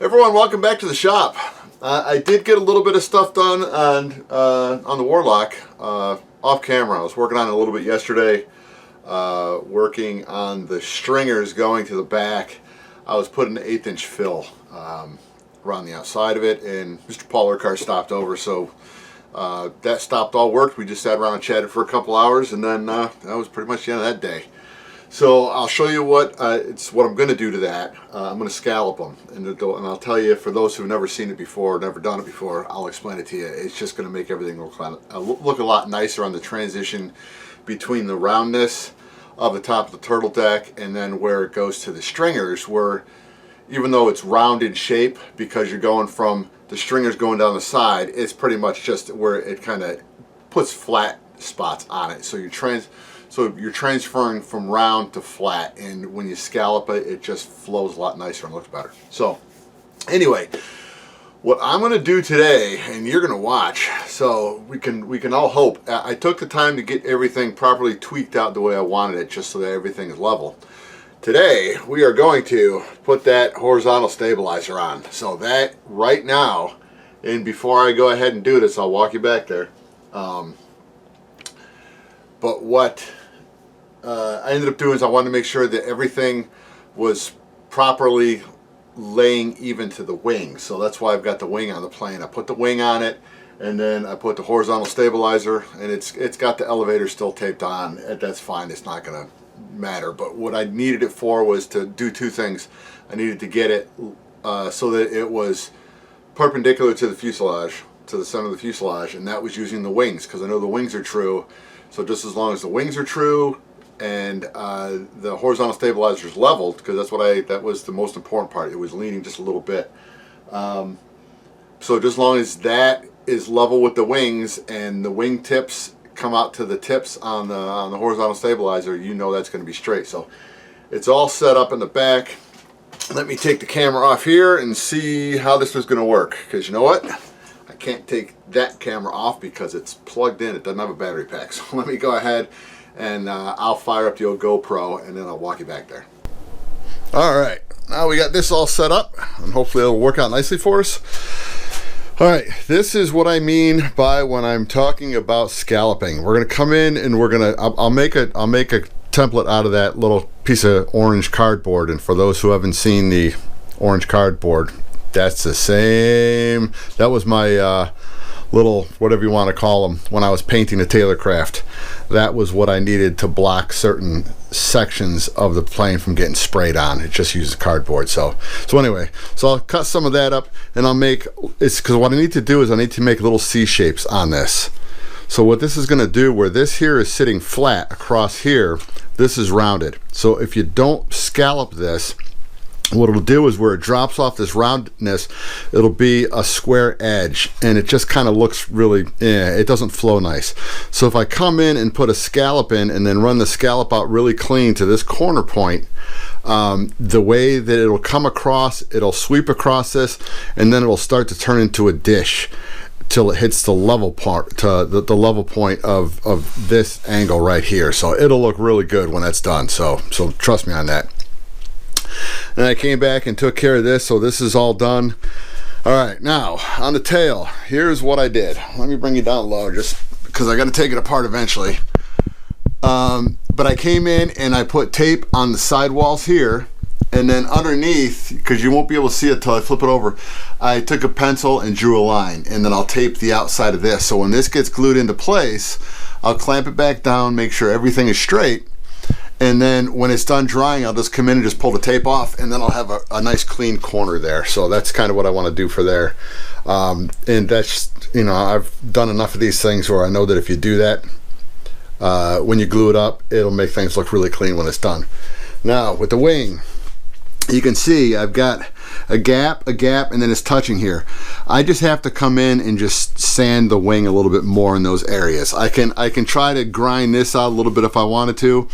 Everyone, welcome back to the shop. I did get a little bit of stuff done on the Warlock off camera. I was working on it a little bit yesterday, working on the stringers going to the back. I was putting an 1/8" fill around the outside of it, and Mr. Paul Urquhart stopped over, so that stopped all work. We just sat around and chatted for a couple hours, and then that was pretty much the end of that day. So I'll show you what I'm going to do to that. I'm going to scallop them, and I'll tell you, for those who've never seen it before, never done it before, I'll explain it to you. It's just going to make everything look a lot nicer on the transition between the roundness of the top of the turtle deck and then where it goes to the stringers, where even though it's round in shape, because you're going from the stringers going down the side, it's pretty much just where it kind of puts flat spots on it. So you're transferring from round to flat, and when you scallop it, it just flows a lot nicer and looks better. So anyway, what I'm going to do today, and you're going to watch, so we can all hope. I took the time to get everything properly tweaked out the way I wanted it, just so that everything is level. Today we are going to put that horizontal stabilizer on. So that right now, and before I go ahead and do this, I'll walk you back there. But what I ended up doing is I wanted to make sure that everything was properly laying even to the wing. So that's why I've got the wing on the plane. I put the wing on it, and then I put the horizontal stabilizer, and it's got the elevator still taped on. That's fine. It's not going to matter. But what I needed it for was to do two things. I needed to get it so that it was perpendicular to the fuselage, to the center of the fuselage, and that was using the wings, because I know the wings are true. So just as long as the wings are true and the horizontal stabilizer is leveled, because that was the most important part. It was leaning just a little bit. So just as long as that is level with the wings and the wing tips come out to the tips on the horizontal stabilizer, you know that's going to be straight. So it's all set up in the back. Let me take the camera off here and see how this is going to work, because you know what? I can't take that camera off because it's plugged in. It doesn't have a battery pack. So let me go ahead and I'll fire up the old GoPro, and then I'll walk you back there. All right, now we got this all set up, and hopefully it'll work out nicely for us. All right, this is what I mean by when I'm talking about scalloping. We're gonna come in and I'll make a template out of that little piece of orange cardboard. And for those who haven't seen the orange cardboard, that's the same. That was my little, whatever you want to call them, when I was painting the Tailorcraft. That was what I needed to block certain sections of the plane from getting sprayed on. It just uses cardboard. So anyway, so I'll cut some of that up, and I'll make, it's because what I need to do is I need to make little C shapes on this. So what this is going to do, where this here is sitting flat across here, this is rounded. So if you don't scallop this, what it'll do is where it drops off this roundness, it'll be a square edge, and it just kind of looks really, it doesn't flow nice. So if I come in and put a scallop in and then run the scallop out really clean to this corner point, the way that it'll come across, it'll sweep across this, and then it'll start to turn into a dish till it hits the level part, to the level point of this angle right here. So it'll look really good when that's done. So trust me on that. And I came back and took care of this, so this is all done. All right, now on the tail, here's what I did. Let me bring you down low, just because I got to take it apart eventually. But I came in and I put tape on the sidewalls here, and then underneath, because you won't be able to see it till I flip it over, I took a pencil and drew a line, and then I'll tape the outside of this. So when this gets glued into place, I'll clamp it back down, make sure everything is straight. And then when it's done drying, I'll just come in and just pull the tape off, and then I'll have a nice clean corner there. So that's kind of what I want to do for there. And that's, you know, I've done enough of these things where I know that if you do that, when you glue it up, it'll make things look really clean when it's done. Now with the wing, you can see I've got a gap, and then it's touching here. I just have to come in and just sand the wing a little bit more in those areas. I can try to grind this out a little bit if I wanted to,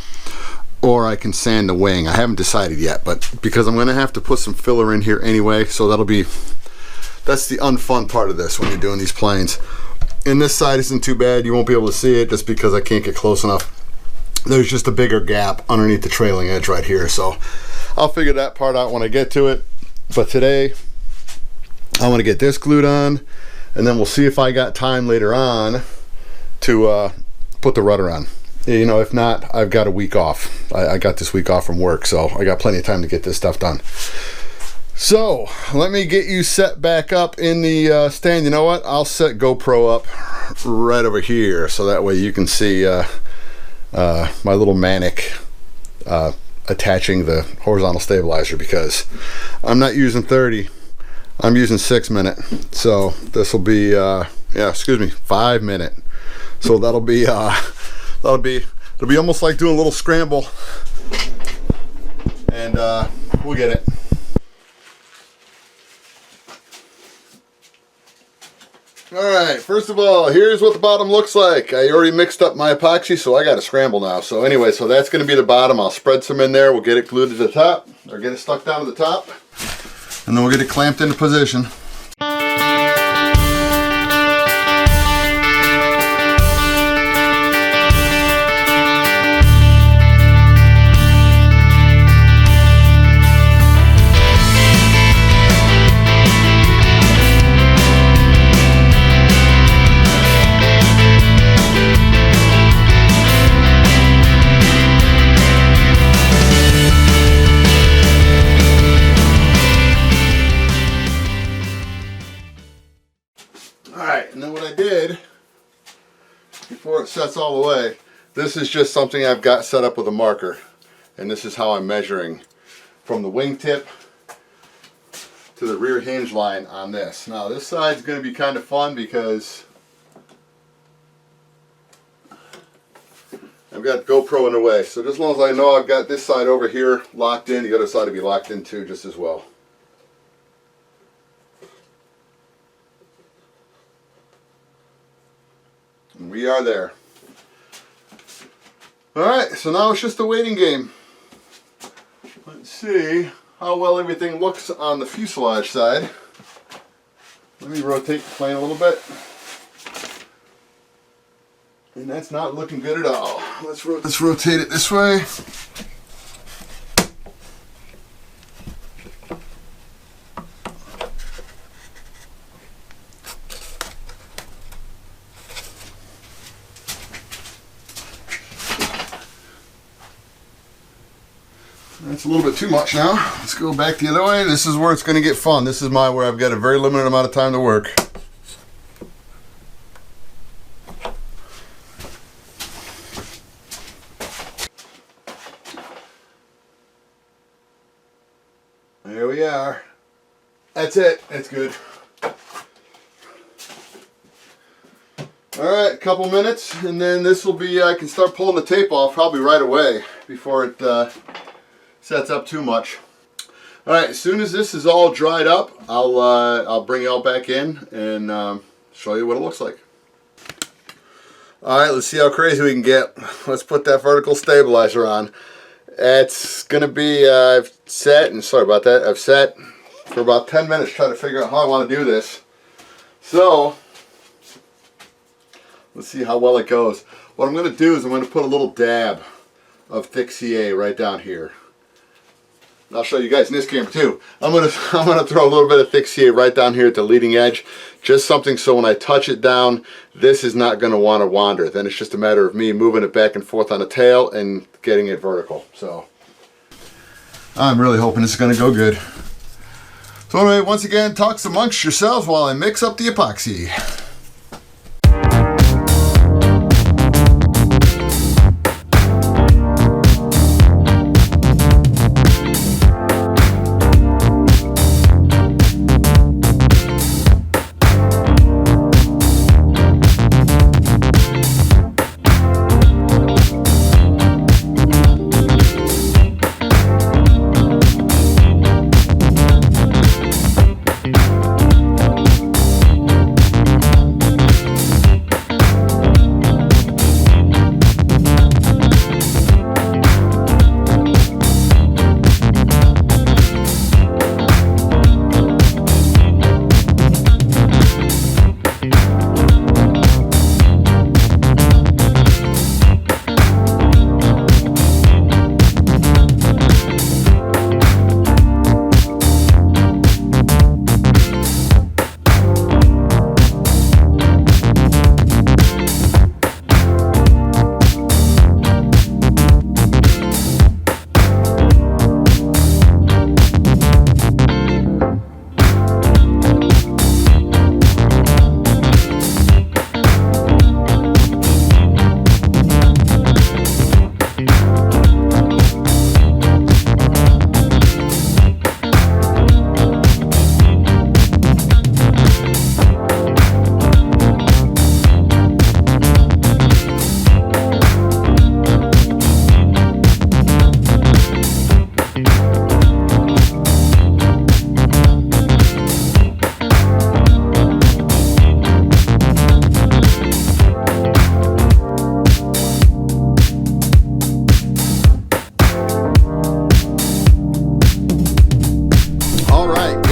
or I can sand the wing. I haven't decided yet, but because I'm going to have to put some filler in here anyway, so that's the unfun part of this when you're doing these planes. And this side isn't too bad. You won't be able to see it just because I can't get close enough. There's just a bigger gap underneath the trailing edge right here, so I'll figure that part out when I get to it. But today I want to get this glued on, and then we'll see if I got time later on to put the rudder on. You know, if not, I've got a week off. I got this week off from work, so I got plenty of time to get this stuff done. So let me get you set back up in the stand. You know what? I'll set GoPro up right over here, so that way you can see my little manic attaching the horizontal stabilizer, because I'm not using 30, I'm using 6 minute. So this will be 5 minute. So it'll be almost like doing a little scramble, and we'll get it. Alright, first of all, here's what the bottom looks like. I already mixed up my epoxy, so I got to scramble now. So anyway, so that's going to be the bottom. I'll spread some in there. We'll get it glued to the top, or get it stuck down to the top, and then we'll get it clamped into position. And then what I did, before it sets all the way, this is just something I've got set up with a marker. And this is how I'm measuring from the wingtip to the rear hinge line on this. Now this side's going to be kind of fun because I've got GoPro in the way. So just as long as I know I've got this side over here locked in, the other side will be locked in too, just as well. And we are there. Alright, so now it's just a waiting game. Let's see how well everything looks on the fuselage side. Let me rotate the plane a little bit. And that's not looking good at all. Let's rotate it this way. That's a little bit too much now. Let's go back the other way. This is where it's going to get fun. This is where I've got a very limited amount of time to work. There we are. That's it. That's good. Alright, a couple minutes, and then this will be, I can start pulling the tape off probably right away before it sets up too much. Alright, as soon as this is all dried up, I'll bring it all back in and show you what it looks like. Alright, let's see how crazy we can get. Let's put that vertical stabilizer on. It's gonna be, I've sat for about 10 minutes trying to figure out how I want to do this. So let's see how well it goes. What I'm going to do is I'm going to put a little dab of thick CA right down here. I'll show you guys in this camera too. I'm gonna throw a little bit of thick CA right down here at the leading edge. Just something so when I touch it down, this is not going to want to wander. Then it's just a matter of me moving it back and forth on the tail and getting it vertical. So I'm really hoping this is going to go good. So anyway, once again, talk amongst yourselves while I mix up the epoxy.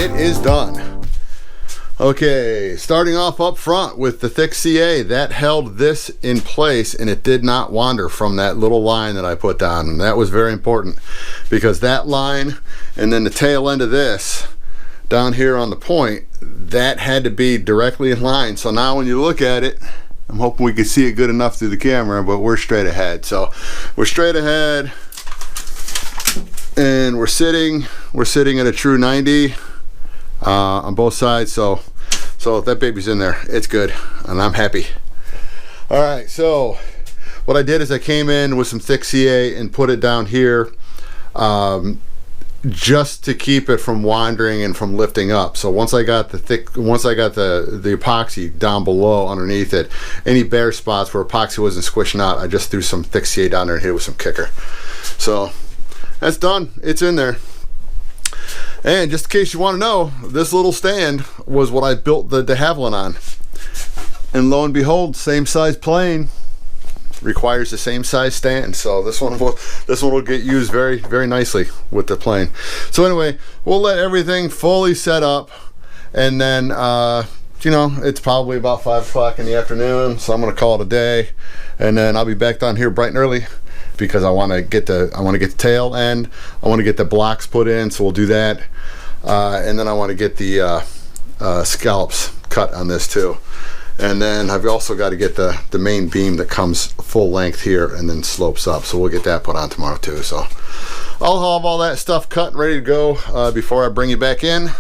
it is done. Okay, starting off up front with the thick CA, that held this in place and it did not wander from that little line that I put down. And that was very important because that line and then the tail end of this down here on the point, that had to be directly in line. So now when you look at it, I'm hoping we can see it good enough through the camera, but we're straight ahead. So we're straight ahead and we're sitting at a true 90 on both sides. So that baby's in there, it's good and I'm happy. All right, so what I did is I came in with some thick CA and put it down here just to keep it from wandering and from lifting up. So once I got the epoxy down below underneath it, any bare spots where epoxy wasn't squishing out, I just threw some thick CA down there and hit it with some kicker. So that's done, it's in there. And just in case you want to know, this little stand was what I built the de Havilland on. And lo and behold, same size plane requires the same size stand. So this one will get used very, very nicely with the plane. So anyway, we'll let everything fully set up, and then you know, it's probably about 5 o'clock in the afternoon, so I'm gonna call it a day, and then I'll be back down here bright and early because I want to get the tail end, I want to get the blocks put in, so we'll do that, and then I want to get the scallops cut on this too. And then I've also got to get the main beam that comes full length here and then slopes up, so we'll get that put on tomorrow too. So I'll have all that stuff cut and ready to go before I bring you back in,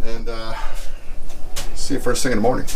and see you first thing in the morning.